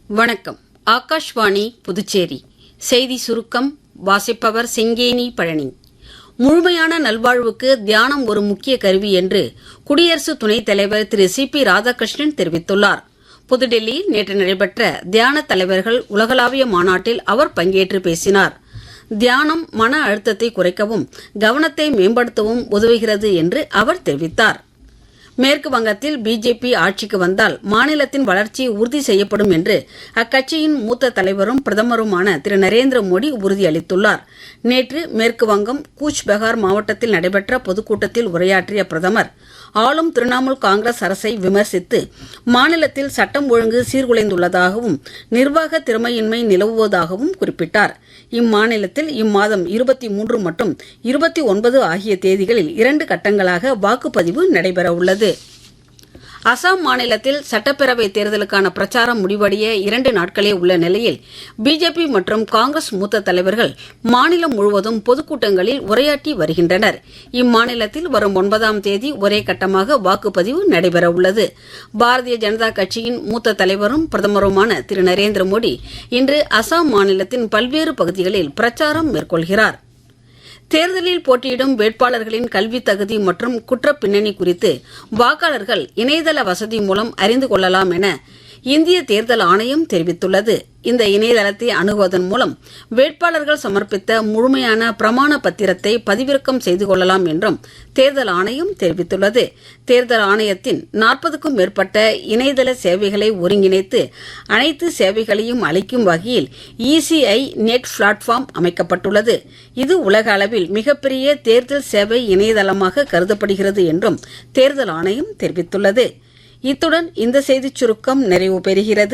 வணக்கம். ஆகாஷ்வாணி புதுச்சேரி செய்தி சுருக்கம் வாசிப்பவர் செங்கேனி பழனி. முழுமையான நல்வாழ்வுக்கு தியானம் ஒரு முக்கிய கருவி என்று குடியரசு துணைத் தலைவர் திரு சி.பி. ராதாகிருஷ்ணன் தெரிவித்துள்ளார். புதுடெல்லியில் நேற்று நடைபெற்ற தியான தலைவர்கள் உலகளாவிய மாநாட்டில் அவர் பங்கேற்று பேசினார். தியானம் மன அழுத்தத்தை குறைக்கவும் கவனத்தை மேம்படுத்தவும் உதவுகிறது என்று அவர் தெரிவித்தார். மேற்கு வங்கத்தில் பிஜேபி ஆட்சிக்கு வந்தால் மாநிலத்தின் வளர்ச்சி உறுதி செய்யப்படும் என்று அக்கட்சியின் மூத்த தலைவரும் பிரதமருமான திரு நரேந்திர மோடி உறுதியளித்துள்ளார். நேற்று மேற்கு வங்கம் கூச் பெகார் மாவட்டத்தில் நடைபெற்ற பொதுக்கூட்டத்தில் உரையாற்றிய பிரதமர் ஆளும் திரிணாமுல் காங்கிரஸ் அரசை விமர்சித்து மாநிலத்தில் சட்டம் ஒழுங்கு சீர்குலைந்துள்ளதாகவும் நிர்வாக திறமையின்மை நிலவுவதாகவும் குறிப்பிட்டார். இம்மாநிலத்தில் இம்மாதம் 23 மற்றும் 29 ஆகிய தேதிகளில் 2 கட்டங்களாக வாக்குப்பதிவு நடைபெறவுள்ளது. அசாம் மாநிலத்தில் சட்டப்பேரவை தேர்தலுக்கான பிரச்சாரம் முடிவடைய 2 நாட்களே உள்ள நிலையில் பிஜேபி மற்றும் காங்கிரஸ் மூத்த தலைவர்கள் மாநிலம் முழுவதும் பொதுக்கூட்டங்களில் உரையாற்றி வருகின்றனர். இம்மாநிலத்தில் வரும் 9ஆம் தேதி ஒரே கட்டமாக வாக்குப்பதிவு நடைபெறவுள்ளது. பாரதிய ஜனதா கட்சியின் மூத்த தலைவரும் பிரதமருமான திரு நரேந்திர மோடி இன்று அசாம் மாநிலத்தின் பல்வேறு பகுதிகளில் பிரச்சாரம் மேற்கொள்கிறார். தேர்தலில் போட்டியிடும் வேட்பாளர்களின் கல்வித் தகுதி மற்றும் குற்றப் பின்னணி குறித்து வாக்காளர்கள் இணையதள வசதி மூலம் அறிந்து கொள்ளலாம் என இந்திய தேர்தல் ஆணையம் தெரிவித்துள்ளது. இந்த இணையதளத்தை அணுகுவதன் மூலம் வேட்பாளர்கள் சமர்ப்பித்த முழுமையான பிரமாண பத்திரத்தை பதிவிறக்கம் செய்து கொள்ளலாம் என்றும் தேர்தல் ஆணையம் தெரிவித்துள்ளது. தேர்தல் ஆணையத்தின் 40க்கும் மேற்பட்ட இணையதள சேவைகளை ஒருங்கிணைத்து அனைத்து சேவைகளையும் அளிக்கும் வகையில் இசிஐ நெட் பிளாட்ஃபார்ம் அமைக்கப்பட்டுள்ளது. இது உலக அளவில் மிகப்பெரிய தேர்தல் சேவை இணையதளமாக கருதப்படுகிறது என்றும் தேர்தல் ஆணையம் தெரிவித்துள்ளது. இத்துடன் இந்த செய்திச் சுருக்கம் நிறைவு பெறுகிறது.